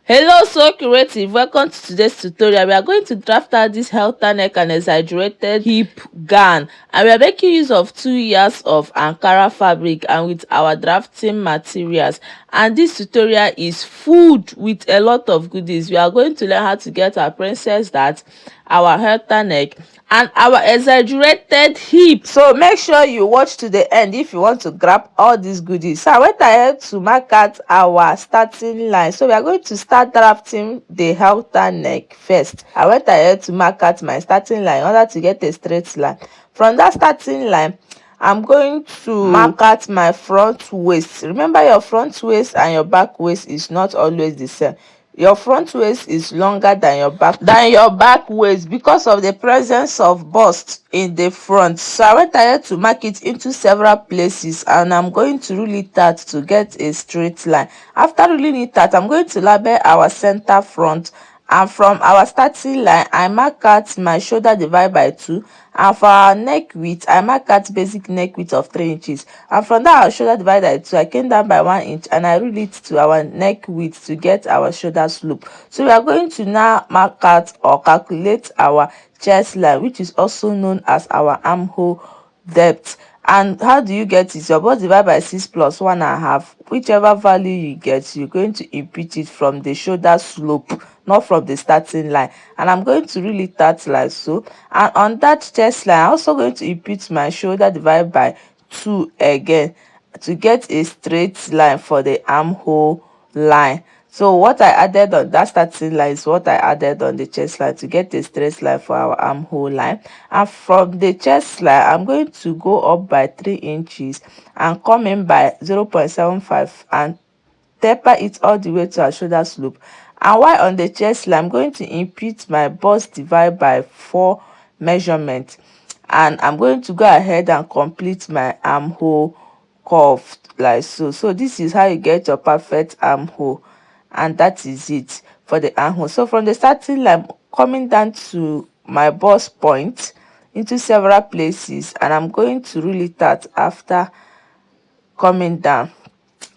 Hello, so creative. Welcome to today's tutorial. We are going to draft out this halter neck and exaggerated hip gown, and we are making use of 2 yards of Ankara fabric and with our drafting materials. And this tutorial is food with a lot of goodies. We are going to learn how to get our princess dart, our halter neck, and our exaggerated hip. So make sure you watch to the end if you want to grab all these goodies. So I went ahead to mark out our starting line. So we are going to start drafting the halter neck first. I went ahead to mark out my starting line in order to get a straight line. From that starting line, I'm going to mark out my front waist. Remember, your front waist and your back waist is not always the same. Your front waist is longer than your back waist because of the presence of bust in the front. So I went ahead to mark it into several places, and I'm going to rule it out to get a straight line. After ruling it out, I'm going to label our center front, and from our starting line I mark out my shoulder divide by 2, and for our neck width I mark out basic neck width of 3 inches, and from that our shoulder divide by 2 I came down by 1 inch and I rule it to our neck width to get our shoulder slope. So we are going to now mark out or calculate our chest line, which is also known as our armhole depth. And how do you get it? Your bust divide by 6 plus 1.5. Whichever value you get, you're going to impute it from the shoulder slope, not from the starting line. And I'm going to rule it out like so. And on that chest line, I'm also going to impute my shoulder divide by 2 again to get a straight line for the armhole line. So what I added on that starting line is what I added on the chest line to get a straight line for our armhole line. And from the chest line, I'm going to go up by 3 inches and come in by 0.75 and taper it all the way to our shoulder slope. And while on the chest line, I'm going to impute my bust divide by 4 measurement, and I'm going to go ahead and complete my armhole curve like so. So this is how you get your perfect armhole, and that is it for the armhole. So from the starting line, coming down to my bust point into several places, and I'm going to rule it out. After coming down,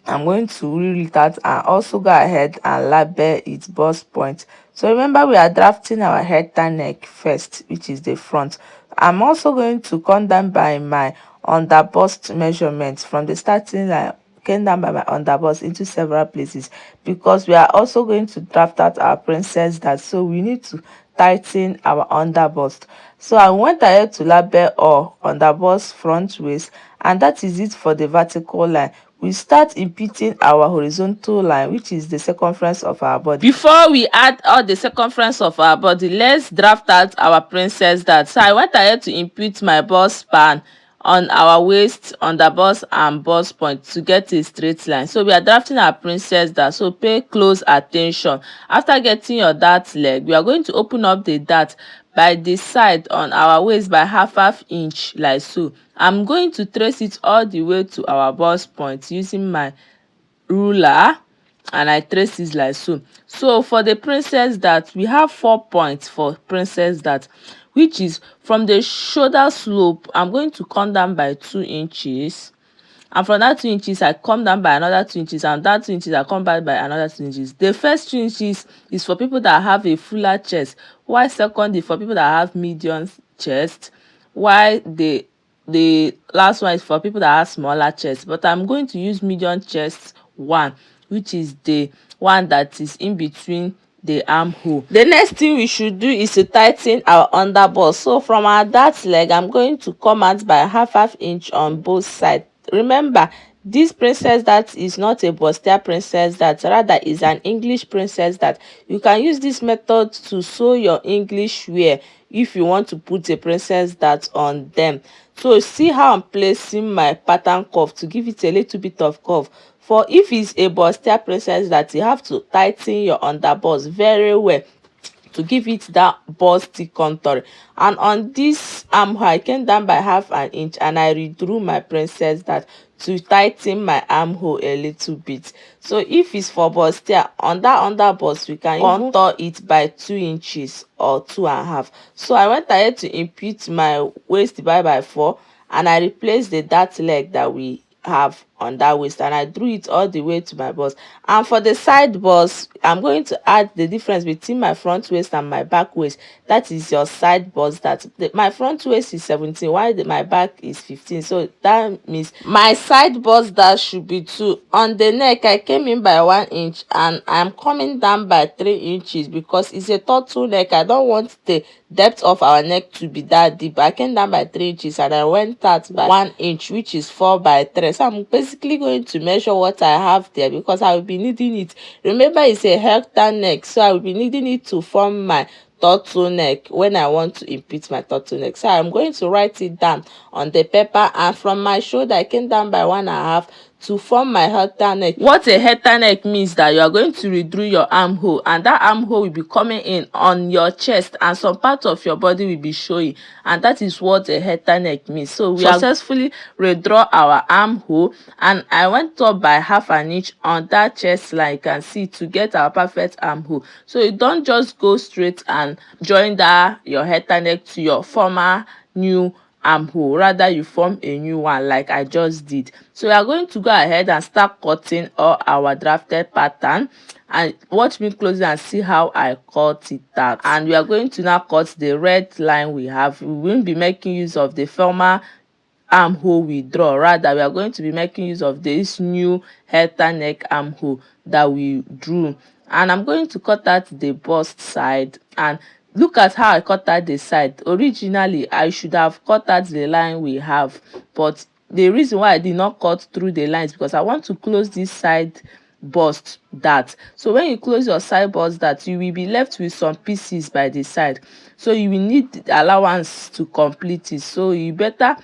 I'm going to rule it out and also go ahead and label its bust point. So remember, we are drafting our halter neck first, which is the front. I'm also going to come down by my under bust measurements from the starting line, came down by my under bust into several places because we are also going to draft out our princess dart, so we need to tighten our under bust. So I went ahead to label all under bust front waist, and that is it for the vertical line. We start imputing our horizontal line, which is the circumference of our body. Before we add all the circumference of our body, let's draft out our princess dart. So I went ahead to impute my bust span on our waist, under bust and bust point to get a straight line. So we are drafting our princess dart, so pay close attention. After getting your dart leg, we are going to open up the dart by the side on our waist by half inch like so. I'm going to trace it all the way to our bust point using my ruler, and I trace this like so. So for the princess dart, we have 4 points for princess dart, which is from the shoulder slope. I'm going to come down by 2 inches, and from that 2 inches I come down by another 2 inches, and that 2 inches I come back by another 2 inches. The first 2 inches is for people that have a fuller chest, while second is for people that have medium chest, while the last one is for people that have smaller chest. But I'm going to use medium chest one, which is the one that is in between the armhole. The next thing we should do is to tighten our under bust. So from our dart leg, I'm going to come out by half inch on both sides. Remember, this princess dart is not a bustier princess dart, rather is an English princess dart. You can use this method to sew your English wear if you want to put a princess dart on them. So see how I'm placing my pattern curve to give it a little bit of curve. For if it's a bustier princess dart, you have to tighten your under bust very well to give it that busty contour. And on this armhole, I came down by half an inch and I redrew my princess dart to tighten my armhole a little bit. So if it's for bustier, on that under bust we can contour it by 2 inches or 2.5. So I went ahead to impute my waist divide by 4, and I replaced the dart leg that we have on that waist, and I drew it all the way to my bust. And for the side bust, I'm going to add the difference between my front waist and my back waist. That is your side bust. That my front waist is 17 while my back is 15, so that means my side bust that should be 2. On the neck, I came in by 1 inch and I'm coming down by 3 inches because it's a turtleneck. I don't want the depth of our neck to be that deep. I came down by 3 inches and I went out by 1 inch, which is 4 by 3. So I'm basically going to measure what I have there because I will be needing it. Remember, it's a Halter neck, so I will be needing it to form my turtleneck when I want to impute my turtleneck. So I'm going to write it down on the paper, and from my shoulder I came down by 1.5 to form my Halter neck. What a Halter neck means that you are going to redraw your armhole, and that armhole will be coming in on your chest and some part of your body will be showing, and that is what a Halter neck means. So we successfully redraw our armhole, and I went up by 1/2 inch on that chest line, you can see, to get our perfect armhole. So you don't just go straight and join that your Halter neck to your former new armhole, rather you form a new one like I just did. So we are going to go ahead and start cutting all our drafted pattern, and watch me closely and see how I cut it out. And we are going to now cut the red line we have. We won't be making use of the former armhole we draw, rather we are going to be making use of this new Halter neck armhole that we drew. And I'm going to cut out the bust side, and look at how I cut out the side. Originally I should have cut out the line we have, but the reason why I did not cut through the lines because I want to close this side bust that. So when you close your side bust that, you will be left with some pieces by the side, so you will need allowance to complete it. So you better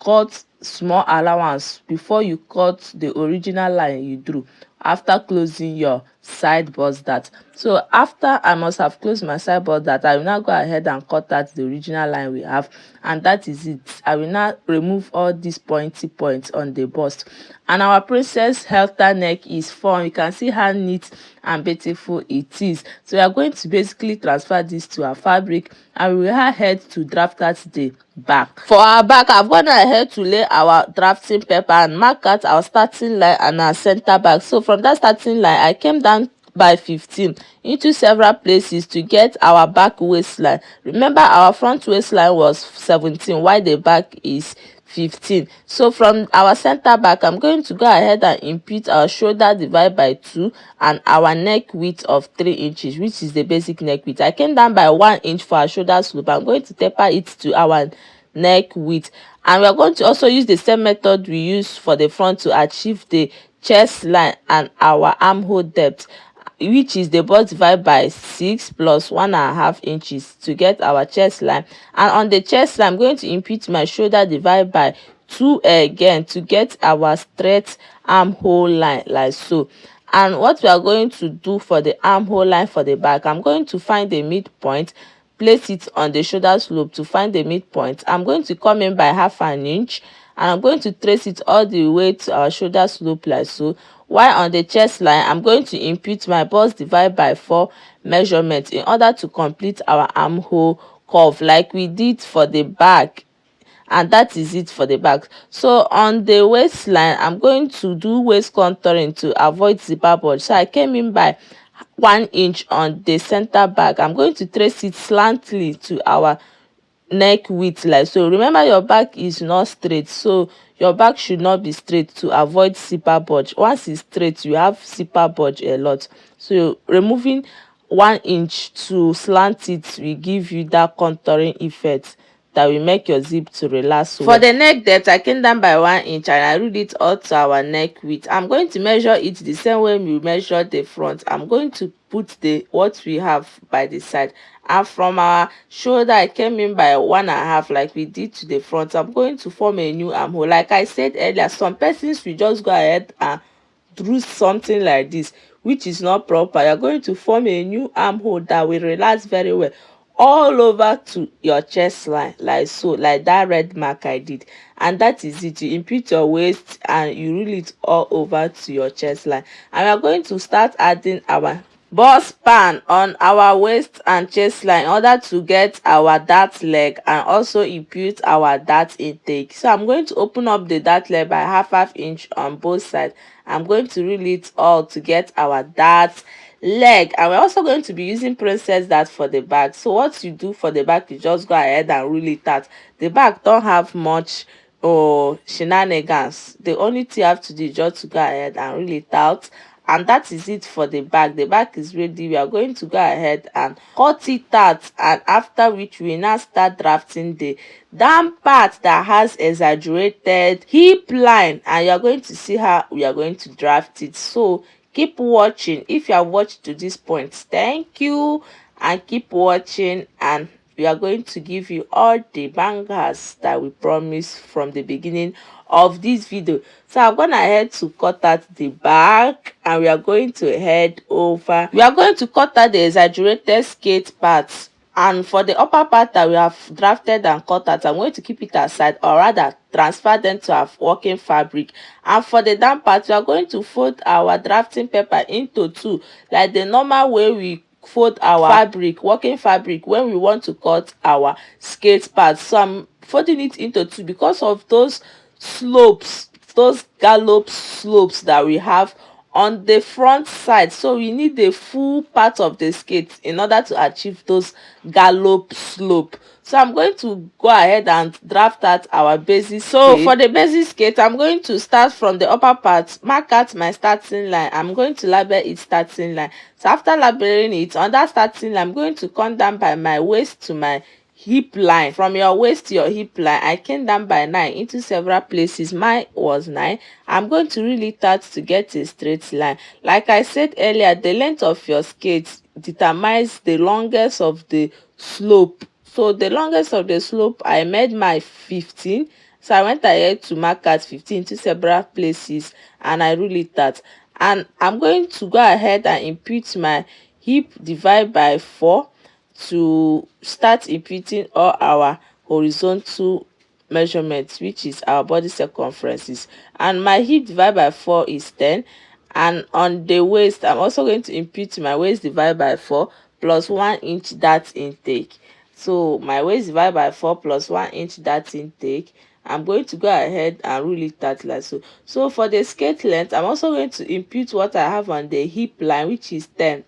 cut small allowance before you cut the original line you drew after closing your side bust that. So after I must have closed my side bust that, I will now go ahead and cut out the original line we have, and that is it. I will now remove all these pointy points on the bust, and our princess Halter neck is formed. You can see how neat and beautiful it is. So we are going to basically transfer this to our fabric, and we will head to draft out the back. For our back, I've gone ahead to lay our drafting paper and mark out our starting line and our center back. So from that starting line, I came down by 15 into several places to get our back waistline. Remember, our front waistline was 17 while the back is 15. So from our center back, I'm going to go ahead and impute our shoulder divide by 2 and our neck width of 3 inches, which is the basic neck width. I came down by 1 inch for our shoulder slope. I'm going to taper it to our neck width, and we are going to also use the same method we use for the front to achieve the chest line and our armhole depth, which is the bust divided by 6 plus 1.5 inches to get our chest line. And on the chest line, I'm going to impute my shoulder divided by 2 again to get our straight armhole line, like so. And what we are going to do for the armhole line for the back, I'm going to find the midpoint, place it on the shoulder slope to find the midpoint. I'm going to come in by 1/2 inch, and I'm going to trace it all the way to our shoulder slope, like so. While on the chest line, I'm going to impute my bust divide by 4 measurements in order to complete our armhole curve like we did for the back, and that is it for the back. So on the waistline, I'm going to do waist contouring to avoid zipper bulge. So I came in by 1 inch on the center back. I'm going to trace it slantly to our neck width, like so. Remember, your back is not straight, so your back should not be straight to avoid zipper bulge. Once it's straight, you have zipper bulge a lot. So removing 1 inch to slant it will give you that contouring effect that will make your zip to relax well. For the neck depth, I came down by 1 inch and I ruled it all to our neck width. I'm going to measure it the same way we measure the front. I'm going to put the what we have by the side, and from our shoulder I came in by 1.5 like we did to the front. I'm going to form a new armhole. Like I said earlier, some persons will just go ahead and do something like this, which is not proper. You're going to form a new armhole that will relax very well all over to your chest line, like so, like that red mark I did. And that is it. You impute your waist and you rule it all over to your chest line, and we are going to start adding our bust pan on our waist and chest line in order to get our dart leg and also impute our dart intake. So I'm going to open up the dart leg by half inch on both sides. I'm going to reel it all to get our dart leg, and we're also going to be using princess dart for the back. So what you do for the back, you just go ahead and reel it out. The back don't have much shenanigans. The only thing you have to do is just to go ahead and reel it out, and that is it for the back. The back is ready. We are going to go ahead and cut it out, and after which we now start drafting the down part that has exaggerated hip line, and you are going to see how we are going to draft it. So keep watching. If you have watched to this point, thank you, and keep watching, and we are going to give you all the bangers that we promised from the beginning of this video. So I'm gonna head to cut out the back, and we are going to head over. We are going to cut out the exaggerated skate parts, and for the upper part that we have drafted and cut out, I'm going to keep it aside, or rather transfer them to our working fabric. And for the down part, we are going to fold our drafting paper into two, like the normal way we fold our fabric, working fabric, when we want to cut our skate parts. So I'm folding it into two because of those slopes, those gallop slopes that we have on the front side. So we need the full part of the skate in order to achieve those gallop slope. So I'm going to go ahead and draft out our basic skate. So for the basic skate, I'm going to start from the upper part, mark out my starting line. I'm going to label it starting line. So after labeling it, on that starting line, I'm going to come down by my waist to my hip line. From your waist to your hip line, I came down by 9 into several places. Mine was 9. I'm going to reel it out to get a straight line. Like I said earlier, the length of your skate determines the longest of the slope. So the longest of the slope, I made my 15. So I went ahead to mark out 15 to several places, and I reel it out. And I'm going to go ahead and impute my hip divide by 4 to start imputing all our horizontal measurements, which is our body circumferences. And my hip divided by 4 is 10. And on the waist, I'm also going to impute my waist divided by 4 plus 1 inch dart intake. So my waist divided by 4 plus 1 inch dart intake, I'm going to go ahead and rule it out like so. So for the skate length, I'm also going to impute what I have on the hip line, which is 10.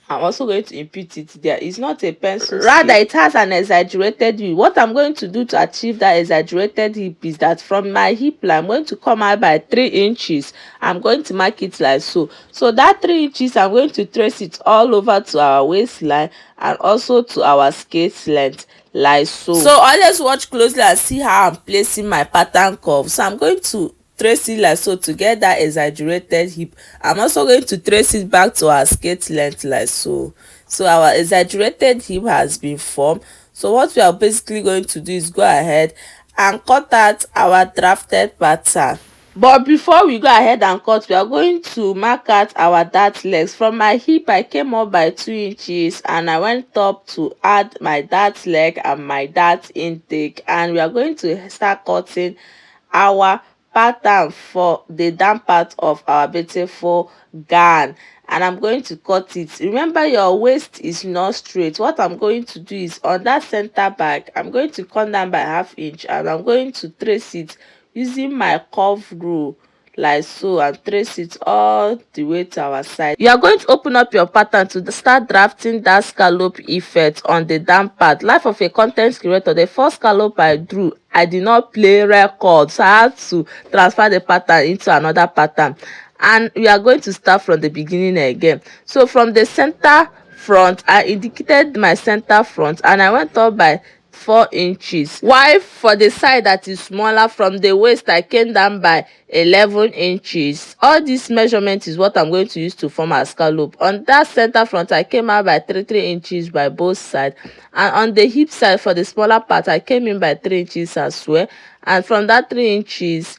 I'm also going to impute it there. It's not a pencil, rather it has an exaggerated hip. What I'm going to do to achieve that exaggerated hip is that from my hip line, I'm going to come out by 3 inches. I'm going to mark it like so. So that 3 inches, I'm going to trace it all over to our waistline and also to our skate length like so. So always watch closely and see how I'm placing my pattern curve. So I'm going to trace it like so to get that exaggerated hip. I'm also going to trace it back to our skate length like so. So our exaggerated hip has been formed. So what we are basically going to do is go ahead and cut out our drafted pattern. But before we go ahead and cut, we are going to mark out our dart legs. From my hip, I came up by 2 inches and I went up to add my dart leg and my dart intake, and we are going to start cutting our pattern for the down part of our beautiful gown. And I'm going to cut it. Remember, your waist is not straight. What I'm going to do is on that center back, I'm going to come down by ½ inch and I'm going to trace it using my curve rule like so, and trace it all the way to our side. You are going to open up your pattern to start drafting that scallop effect on the down part. Life of a content creator, the first scallop I drew, I did not play record, so I had to transfer the pattern into another pattern. And we are going to start from the beginning again. So from the center front, I indicated my center front and I went up by 4 inches, while for the side that is smaller, from the waist I came down by 11 inches. All this measurement is what I'm going to use to form a scallop. On that center front, I came out by 3 inches by both sides, and on the hip side for the smaller part, I came in by 3 inches as well. And from that 3 inches,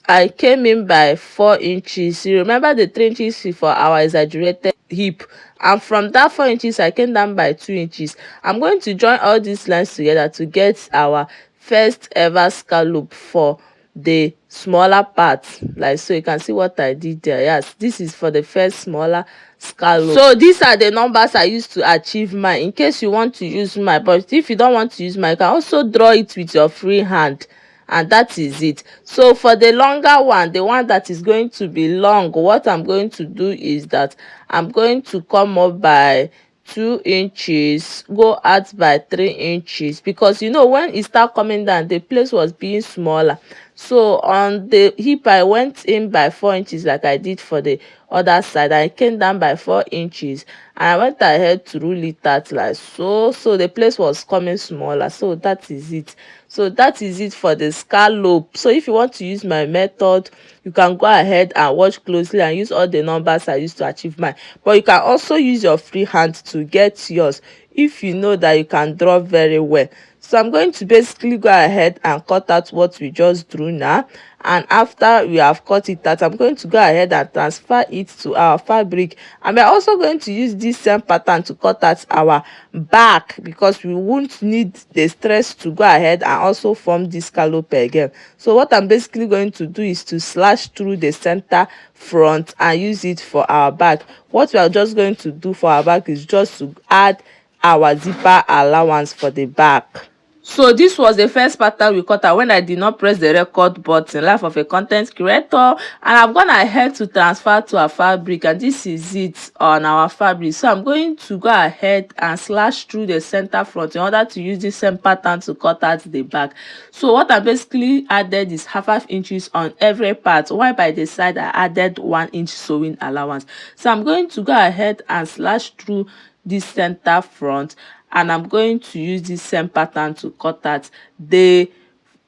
I came in by 4 inches. You remember the 3 inches for our exaggerated hip, and from that 4 inches I came down by 2 inches. I'm going to join all these lines together to get our first ever scallop for the smaller part, like so. You can see what I did there. Yes, this is for the first smaller scallop. So these are the numbers I used to achieve mine. In case you want to use mine, but if you don't want to use mine, you can also draw it with your free hand, and that is it. So for the longer one, the one that is going to be long, what I'm going to do is that I'm going to come up by 2 inches, go out by 3 inches, because you know when it start coming down, the place was being smaller. So on the hip I went in by 4 inches like I did for the other side. I came down by 4 inches, and I went ahead to rule it out like so. So the place was coming smaller. So that is it. So that is it for the scallop. So if you want to use my method, you can go ahead and watch closely and use all the numbers I used to achieve mine. But you can also use your free hand to get yours if you know that you can draw very well. So I'm going to basically go ahead and cut out what we just drew now. And after we have cut it out, I'm going to go ahead and transfer it to our fabric. And we're also going to use this same pattern to cut out our back, because we won't need the stress to go ahead and also form this scallop again. So what I'm basically going to do is to slash through the center front and use it for our back. What we are just going to do for our back is just to add our zipper allowance for the back. So this was the first pattern we cut out when I did not press the record button, life of a content creator, and I've gone ahead to transfer to our fabric, and this is it on our fabric. So I'm going to go ahead and slash through the center front in order to use the same pattern to cut out the back. So what I basically added is half inches on every part, while by the side I added 1 inch sewing allowance. So I'm going to go ahead and slash through this center front, and I'm going to use this same pattern to cut out the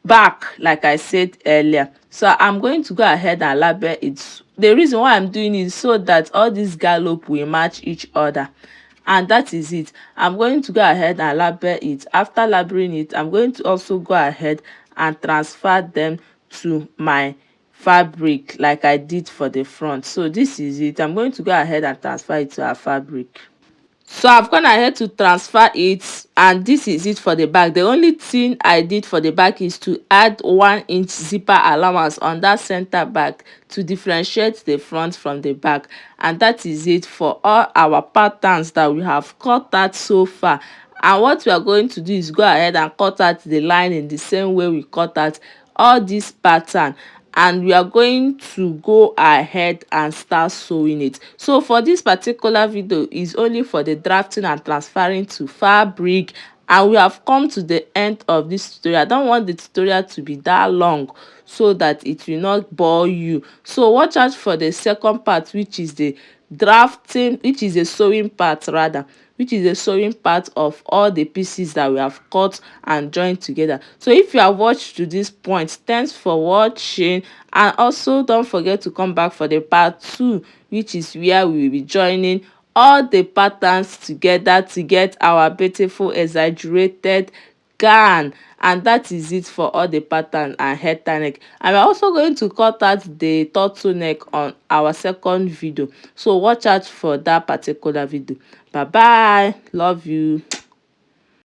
back like I said earlier. So I'm going to go ahead and label it. The reason why I'm doing it is so that all these scallop will match each other, and that is it. I'm going to go ahead and label it. After labeling it, I'm going to also go ahead and transfer them to my fabric like I did for the front. So this is it. I'm going to go ahead and transfer it to our fabric. So I've gone ahead to transfer it, and this is it for the back. The only thing I did for the back is to add 1 inch zipper allowance on that center back to differentiate the front from the back. And that is it for all our patterns that we have cut out so far. And what we are going to do is go ahead and cut out the line in the same way we cut out all this pattern, and we are going to go ahead and start sewing it. So for this particular video is only for the drafting and transferring to fabric, and we have come to the end of this tutorial. I don't want the tutorial to be that long so that it will not bore you. So watch out for the second part, which is the drafting, which is the sewing part rather, which is the sewing part of all the pieces that we have cut and joined together. So if you have watched to this point, thanks for watching, and also don't forget to come back for the part 2, which is where we will be joining all the patterns together to get our beautiful exaggerated gown. And that is it for all the pattern and head tie neck. And we're also going to cut out the turtleneck on our second video, so watch out for that particular video. Bye bye, love you.